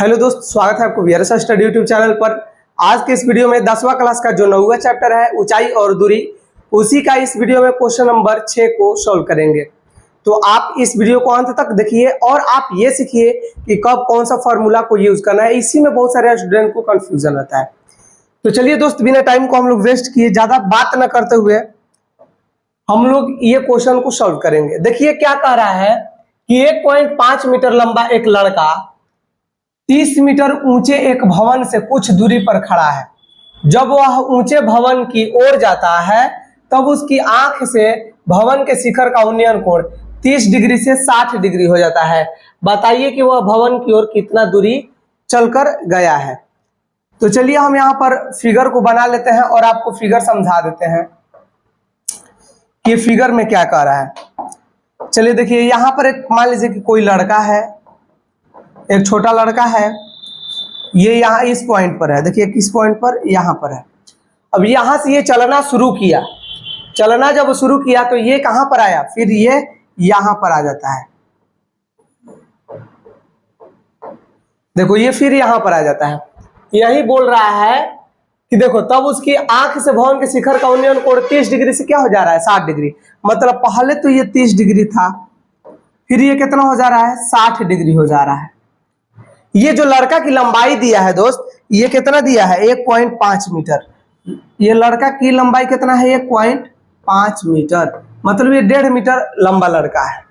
Hello दोस्त, स्वागत है आपको वीआरएस स्टडी यूट्यूब चैनल पर। आज के इस वीडियो में 10वां क्लास का जो 9वां चैप्टर है ऊंचाई और दूरी, उसी का इस वीडियो में क्वेश्चन नंबर 6 को सॉल्व करेंगे। तो आप इस वीडियो को अंत तक देखिए और आप ये सीखिए कि कब कौन सा फॉर्मूला को यूज करना है। इसी में बहुत सारे स्टूडेंट को कंफ्यूजन रहता है। तो चलिए दोस्त, बिना टाइम को हम लोग वेस्ट किए ज्यादा बात न करते हुए हम लोग ये क्वेश्चन को सॉल्व करेंगे। देखिए क्या कह रहा है कि 1.5 मीटर लंबा एक लड़का 30 मीटर ऊंचे एक भवन से कुछ दूरी पर खड़ा है। जब वह ऊंचे भवन की ओर जाता है तब उसकी आंख से भवन के शिखर का उन्नयन कोण 30 डिग्री से 60 डिग्री हो जाता है। बताइए कि वह भवन की ओर कितना दूरी चलकर गया है। तो चलिए हम यहाँ पर फिगर को बना लेते हैं और आपको फिगर समझा देते हैं कि फिगर में क्या कह रहा है। चलिए देखिए, यहाँ पर एक मान लीजिए कि कोई लड़का है, एक छोटा लड़का है, ये यहाँ इस पॉइंट पर है। देखिए किस पॉइंट पर, यहाँ पर है। अब यहाँ से ये चलना शुरू किया, चलना जब शुरू किया तो ये कहाँ पर आया, फिर ये यहाँ पर आ जाता है। देखो ये फिर यहाँ पर आ जाता है। यही बोल रहा है कि देखो तब उसकी आंख से भवन के शिखर का उन्नयन कोण 30 डिग्री से क्या हो जा रहा है, 60 डिग्री। मतलब पहले तो ये 30 डिग्री था, फिर ये कितना हो जा रहा है, 60 डिग्री हो जा रहा है। ये जो लड़का की लंबाई दिया है दोस्त, ये कितना दिया है, 1.5 मीटर। ये लड़का की लंबाई कितना है, 1.5 मीटर। मतलब ये 1.5 मीटर लंबा लड़का है।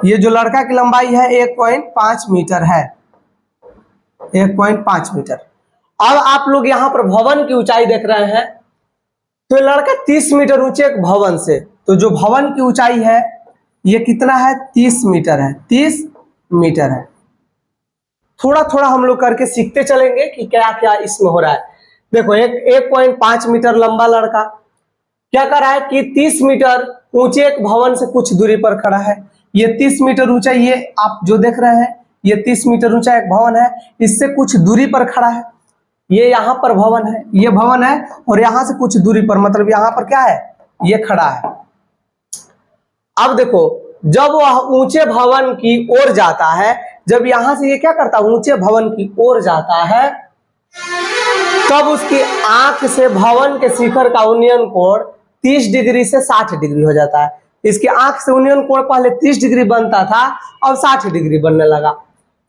ये जो लड़का की लंबाई है 1.5 मीटर है, 1.5 मीटर। अब आप लोग यहाँ पर भवन की ऊंचाई देख रहे हैं। तो ये लड़का 30 मीटर ऊंचे एक भवन से, तो जो भवन की ऊंचाई है ये कितना है, 30 मीटर है, 30 मीटर है। थोड़ा थोड़ा हम लोग करके सीखते चलेंगे कि क्या क्या इसमें हो रहा है। देखो 1.5 मीटर लंबा लड़का क्या कर रहा है कि 30 मीटर ऊंचे एक भवन से कुछ दूरी पर खड़ा है। ये 30 मीटर ऊंचा, ये आप जो देख रहे हैं ये 30 मीटर ऊंचा एक भवन है, इससे कुछ दूरी पर खड़ा है। ये यहाँ पर भवन है, ये भवन है, और यहाँ से कुछ दूरी पर, मतलब यहाँ पर क्या है, ये खड़ा है। अब देखो जब वह ऊंचे भवन की ओर जाता है, जब यहां से ये क्या करता है, ऊंचे भवन की ओर जाता है, तब उसकी आंख से भवन के शिखर का उन्नयन कोण 30 डिग्री से 60 डिग्री हो जाता है। इसकी आंख से उन्नयन कोण पहले 30 डिग्री बनता था, अब 60 डिग्री बनने लगा।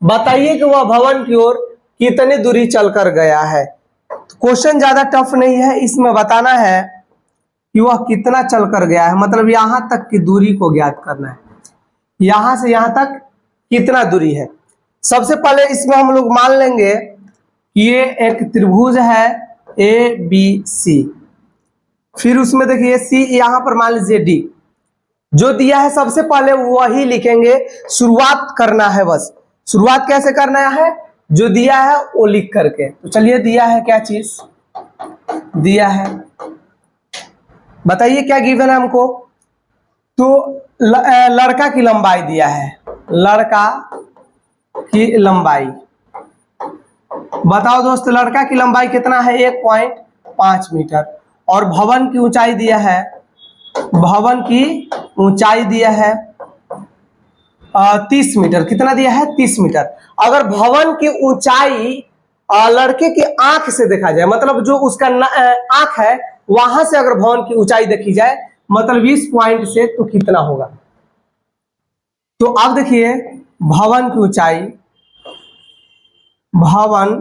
बताइए कि वह भवन की ओर कितनी दूरी चलकर गया है। क्वेश्चन ज्यादा टफ नहीं है, इसमें बताना है कि वह कितना चलकर गया है, मतलब यहां तक की दूरी को ज्ञात करना है। यहां से यहां तक कितना दूरी है। सबसे पहले इसमें हम लोग मान लेंगे कि ये एक त्रिभुज है ए बी सी। फिर उसमें देखिए सी, यहां पर मान लीजिए डी। जो दिया है सबसे पहले वही लिखेंगे, शुरुआत करना है बस। शुरुआत कैसे करना है, जो दिया है वो लिख करके। तो चलिए दिया है क्या चीज दिया है, बताइए क्या गिवन है हमको। तो लड़का की लंबाई दिया है, लड़का की लंबाई बताओ दोस्त, लड़का की लंबाई कितना है, 1.5 मीटर। और भवन की ऊंचाई दिया है, भवन की ऊंचाई दिया है 30 मीटर। कितना दिया है, 30 मीटर। अगर भवन की ऊंचाई लड़के की आंख से देखा जाए, मतलब जो उसका आंख है वहां से अगर भवन की ऊंचाई देखी जाए, मतलब इस पॉइंट से, तो कितना होगा। तो अब देखिए भवन की ऊंचाई, भवन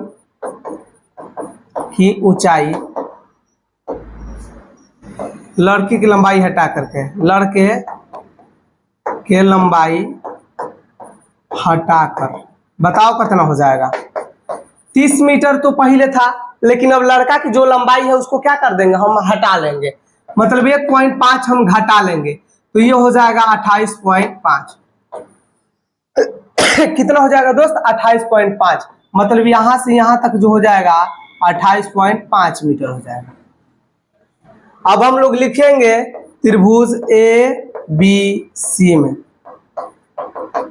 की ऊंचाई लड़के की लंबाई हटा करके, लड़के के लंबाई हटाकर बताओ कितना हो जाएगा। 30 मीटर तो पहले था, लेकिन अब लड़का की जो लंबाई है उसको क्या कर देंगे, हम हटा लेंगे। मतलब 1.5 हम घटा लेंगे, तो ये हो जाएगा 28.5। कितना हो जाएगा दोस्त, 28.5। मतलब यहां से यहां तक जो हो जाएगा 28.5 मीटर हो जाएगा। अब हम लोग लिखेंगे त्रिभुज ए बी सी में।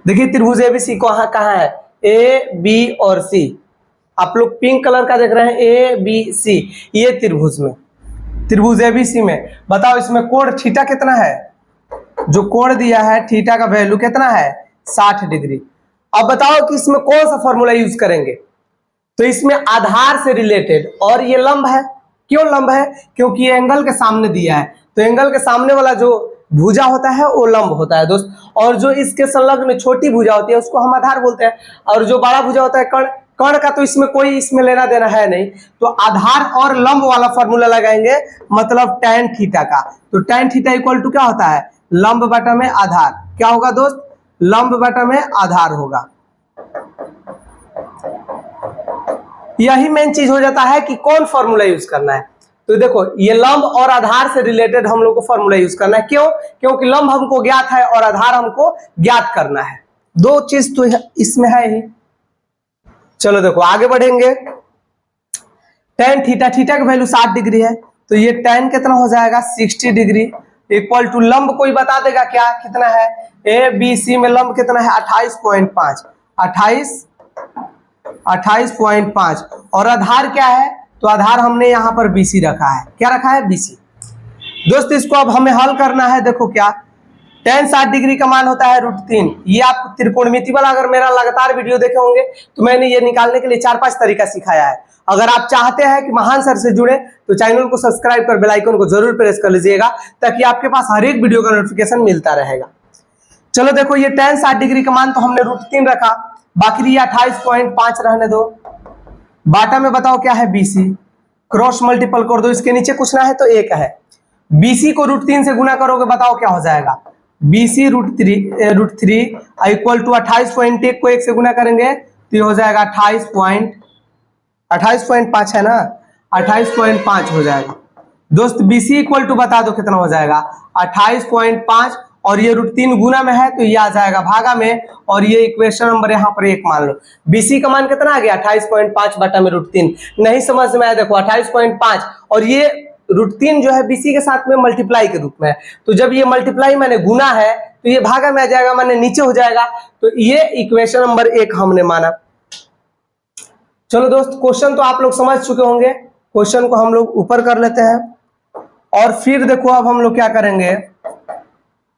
देखिए त्रिभुज ए बी सी कहाँ है, ए बी और सी। आप लोग पिंक कलर का देख रहे हैं, ए बी सी, ये त्रिभुज में, त्रिभुज ए बी सी में। बताओ इसमें कोण थीटा कितना है, जो कोण दिया है थीटा का वैल्यू कितना है, 60 डिग्री। अब बताओ कि इसमें कौन सा फॉर्मूला यूज करेंगे। तो इसमें आधार से रिलेटेड, और ये लंब है। क्यों लंब है? क्योंकि ये एंगल के सामने दिया है, तो एंगल के सामने वाला जो भुजा होता है वो लंब होता है दोस्त, और जो इसके संलग्न छोटी भुजा होती है उसको हम आधार बोलते हैं, और जो बड़ा भुजा होता है कर्ण, कर्ण का तो इसमें कोई इसमें लेना देना है नहीं, तो आधार और लंब वाला फॉर्मूला लगाएंगे, मतलब tan थीटा का। तो tan थीटा इक्वल टू क्या होता है? लंब बटा में आधार। क्या होगा दोस्त? लंब बटा में आधार होगा। यही मेन चीज हो जाता है कि कौन फॉर्मूला यूज करना है। तो देखो ये लंब और आधार से रिलेटेड हम लोग को फॉर्मूला यूज करना है। क्यों? क्योंकि लंब हमको ज्ञात है और आधार हमको ज्ञात करना है। दो चीज तो इसमें है ही। चलो देखो आगे बढ़ेंगे। tan थीटा, थीटा की वैल्यू 60 डिग्री है, तो ये tan कितना हो जाएगा? 60 डिग्री इक्वल टू लंब कोई बता देगा क्या कितना है? ए बी सी में लंब कितना है? 28.5, 28.5, और आधार क्या है? तो आधार हमने यहाँ पर BC रखा है। क्या रखा है? BC। दोस्त इसको अब हमें हल करना है। देखो क्या, tan 60 डिग्री का मान होता है √3। ये आप त्रिकोणमिति वाला अगर मेरा लगातार वीडियो देखे होंगे तो मैंने ये निकालने के लिए 4-5 तरीका सिखाया है। अगर आप चाहते हैं कि महान सर से जुड़े तो चैनल को सब्सक्राइब कर बेल आइकन को जरूर प्रेस कर लीजिएगा, ताकि आपके पास हर एक वीडियो का नोटिफिकेशन मिलता रहेगा। चलो देखो ये tan 60 डिग्री का मान तो हमने √3 रखा, बाकी ये 28.5 रहने दो। बाटा में बताओ क्या है? BC। क्रॉस मल्टीपल कर दो, इसके नीचे कुछ ना है तो 1 है। BC को √3 से गुना करोगे, बताओ क्या हो जाएगा? BC √3 इक्वल टू 28.1 को 1 से गुना करेंगे तो ये हो जाएगा 28.5 है ना, 28.5 हो जाएगा। दोस्त BC इक्वल टू बता दो कितना हो जाएगा? 28.5, और ये √3 गुना में है तो ये आ जाएगा भागा में, और ये इक्वेशन नंबर यहाँ पर 1 मान लो। BC का मान कितना आ गया? 28.5 बटा में √3। नहीं समझ में आया? देखो 28.5, और ये √3 जो है BC के साथ में मल्टीप्लाई के रूप में है, तो जब ये मल्टीप्लाई मैंने गुना है तो ये भागा में आ जाएगा, माने नीचे हो जाएगा, तो ये इक्वेशन नंबर 1 हमने माना। चलो दोस्त क्वेश्चन तो आप लोग समझ चुके होंगे, क्वेश्चन को हम लोग ऊपर कर लेते हैं। और फिर देखो अब हम लोग क्या करेंगे,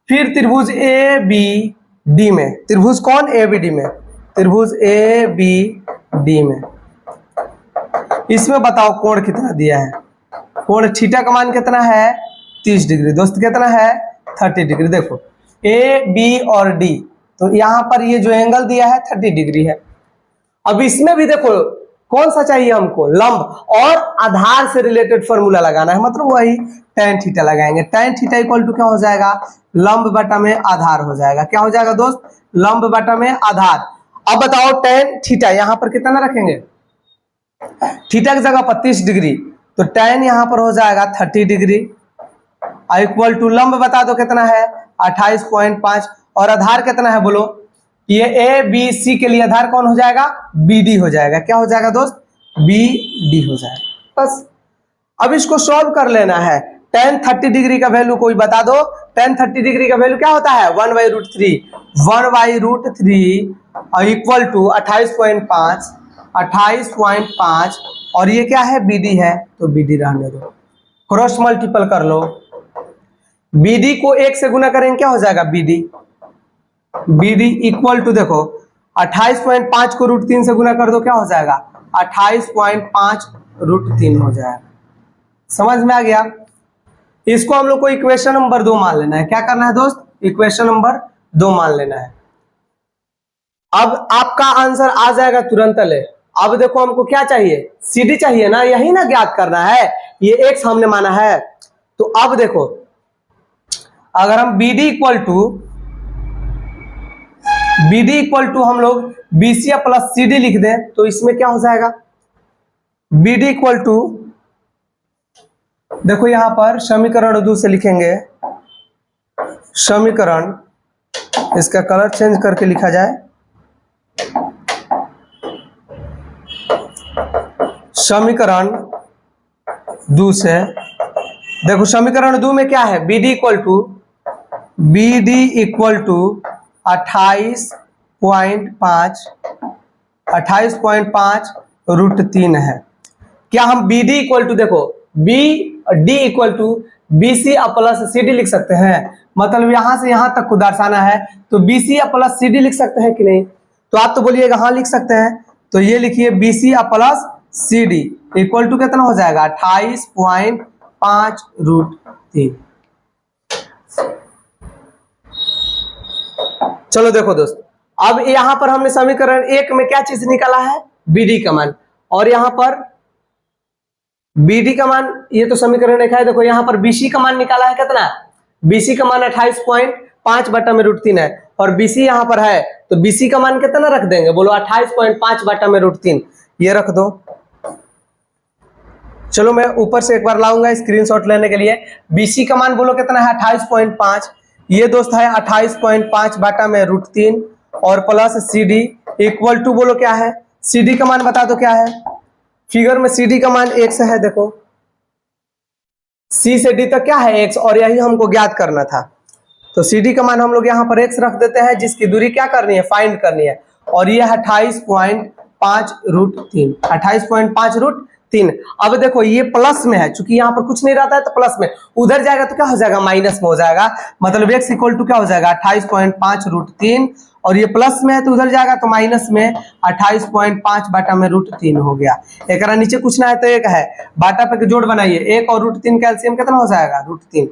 फिर त्रिभुज ABD में, त्रिभुज कौन? ABD में, त्रिभुज ABD में इसमें बताओ कोण कितना दिया है? कोण थीटा का मान कितना है? 30 डिग्री। दोस्त कितना है? 30 डिग्री। देखो A, B और D, तो यहाँ पर ये जो एंगल दिया है 30 डिग्री है। अब इसमें भी देखो कौन सा चाहिए हमको? लंब, और आधार से रिलेटेड फॉर्मूला लगाना है, मतलब वही tan थीटा लगाएंगे। tan थीटा इक्वल टू क्या हो जाएगा? लंब बटा में आधार हो जाएगा। क्या हो जाएगा दोस्त? लंब बटा में आधार। अब बताओ tan थीटा यहाँ पर कितना रखेंगे? थीटा की जगह 25 डिग्री, तो tan यहाँ पर हो जाएगा 30 डिग्री इक्वल टू लंब बता दो कितना है? 28.5, और आधार कितना है बोलो? ये ABC के लिए आधार कौन हो जाएगा? BD हो जाएगा। क्या हो जाएगा दोस्त? BD हो जाएगा। बस अब इसको सॉल्व कर लेना है। tan 30 डिग्री का वैल्यू कोई बता दो। tan 30 डिग्री का वैल्यू क्या होता है? 1/√3, 1/√3 इक्वल टू 28.5, और ये क्या है? BD है, तो BD रहने दो। क्रॉस मल्टीपल कर लो। BD को 1 से गुना करेंगे, क्या हो जाएगा? BD इक्वल टू देखो 28.5 को √3 से गुना कर दो, क्या हो जाएगा? 28.5 √3 हो जाएगा। समझ में आ गया? इसको हम लोग को इक्वेशन नंबर 2 मान लेना है। क्या करना है दोस्त? इक्वेशन नंबर 2 मान लेना है। अब आपका आंसर आ जाएगा तुरंत ले। अब देखो हमको क्या चाहिए? CD चाहिए ना, यही ना ज्ञात करना है। ये x हमने माना है, तो अब देखो अगर हम BD इक्वल टू हम लोग BC प्लस CD लिख दें तो इसमें क्या हो जाएगा? BD इक्वल टू, देखो यहां पर समीकरण 2 से लिखेंगे, समीकरण, इसका कलर चेंज करके लिखा जाए, समीकरण 2 से देखो समीकरण 2 में क्या है? BD इक्वल टू 28.5 √3 है। क्या हम BD इक्वल टू देखो BD equal to BC plus CD लिख सकते हैं? मतलब यहां से यहां तक को दर्शाना है तो BC प्लस CD लिख सकते हैं कि नहीं? तो आप तो बोलिएगा हाँ लिख सकते हैं। तो ये लिखिए BC plus CD equal to कितना हो जाएगा 28.5√3। चलो देखो दोस्त, अब यहां पर हमने समीकरण 1 में क्या चीज निकाला है, BD का मान, और यहां पर BD का मान, ये तो समीकरण 1 है। देखो यहां पर BC का मान निकाला है कितना, BC का मान 28.5/√3 है, और BC यहां पर है तो BC का मान कितना रख देंगे, बोलो 28.5/√3, ये रख दो। चलो मैं ऊपर से एक बार लाऊंगा स्क्रीनशॉट लेने के लिए। BC का मान बोलो कितना है 28.5, ये दोस्त है 28.5/√3, और प्लस CD इक्वल टू बोलो क्या है, CD का मान बता दो क्या है, फिगर में CD का मान x है। देखो C से D तक क्या है x, और यही हमको ज्ञात करना था। तो CD का मान हम लोग यहाँ पर x रख देते हैं, जिसकी दूरी क्या करनी है, फाइंड करनी है, और ये है 28.5√3, 28.5√3। अब देखो ये प्लस में है, चूंकि यहाँ पर कुछ नहीं रहता है तो प्लस में, उधर जाएगा तो क्या हो जाएगा, माइनस में हो जाएगा, मतलब x इक्वल टू क्या हो जाएगा 28.5√3, और ये प्लस में है तो उधर जाएगा तो माइनस में 28.5/√3 हो गया। एक नीचे कुछ ना है तो एक है, बाटा पे जोड़ बनाइए, 1 और √3 का एलसीएम कितना हो जाएगा √3,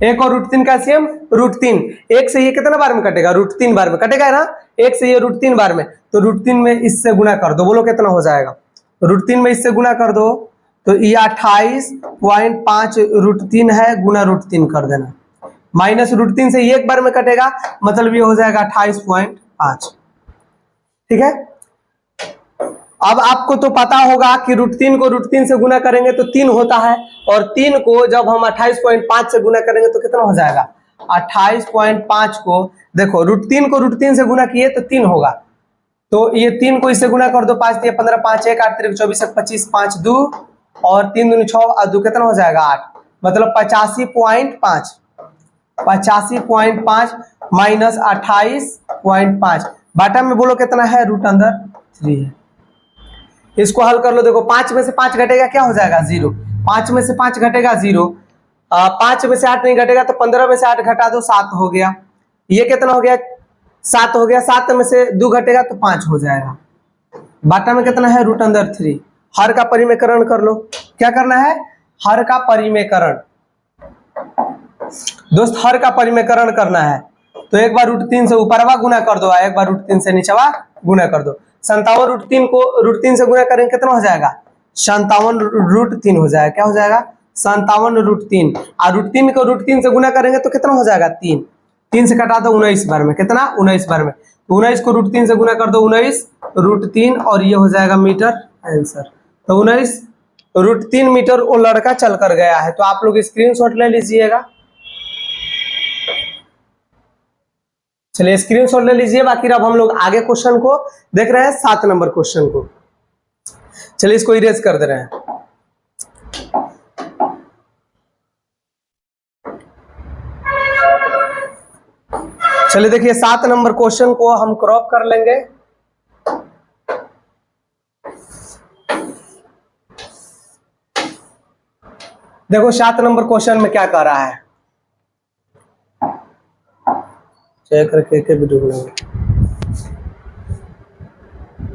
1 और √3 का एलसीएम √3, 1 से ये कितना बार में कटेगा, √3 बार में कटेगा ना, 1 से ये √3 बार में, तो √3 में इससे गुना कर दो, बोलो कितना हो जाएगा, √3 में इससे गुना कर दो, तो ये 28.5√3 है, गुना √3 कर देना, माइनस √3 से ये एक बार में कटेगा, मतलब ये हो जाएगा 28.5। ठीक है, अब आपको तो पता होगा कि √3 को √3 से गुना करेंगे तो 3 होता है, और 3 को जब हम 28.5 से गुना करेंगे तो कितना हो जाएगा, 28.5 को देखो √3 को √3 से गुना किए तो 3 होगा, तो ये 3 को इससे गुना कर दो, 5 दिए 15, 5 1 8 3 24 25, 5 2 और 3 दूनी 6 और 2 कितना हो जाएगा 8, मतलब 85.5, 85.5 माइनस 28.5, बाटा में बोलो कितना है, √3 है। इसको हल कर लो, देखो 5 में से 5 घटेगा क्या हो जाएगा 0, 5 में से 5 घटेगा 0, 5 में से 8 नहीं घटेगा तो 15 में से 8 घटा दो 7 हो गया, ये कितना हो गया 7 हो गया, 7 में से 2 घटेगा तो 5 हो जाएगा, बाटा में कितना है √3। हर का परिमेयकरण कर लो, क्या करना है, हर का परिमेयकरण, दोस्त हर का परिमेयकरण करना है, तो एक बार √3 से ऊपरवा गुना कर दो, एक बार √3 से नीचवा गुना कर दो, 57 को √3 से गुना करेंगे कितना हो जाएगा, 57√3 हो जाएगा, क्या हो जाएगा 57√3, और √3 को √3 से गुना करेंगे तो कितना हो जाएगा 3, 3 से कटा दो 19 बार में, कितना 19 बार में, तो 19 को √3 से गुना कर दो 19√3, और ये हो जाएगा मीटर आंसर, तो 19√3 मीटर वो लड़का चल कर गया है। तो आप लोग स्क्रीनशॉट ले लीजिएगा, चलिए स्क्रीनशॉट ले लीजिए। बाकी अब हम लोग आगे क्वेश्चन को देख रहे हैं, 7 नंबर क्वेश्चन को, चलिए इसको इरेज कर दे रहे हैं। चलिए देखिए 7 नंबर क्वेश्चन को हम क्रॉप कर लेंगे। देखो 7 नंबर क्वेश्चन में क्या कह रहा है, चेक करके वीडियो बनाएंगे।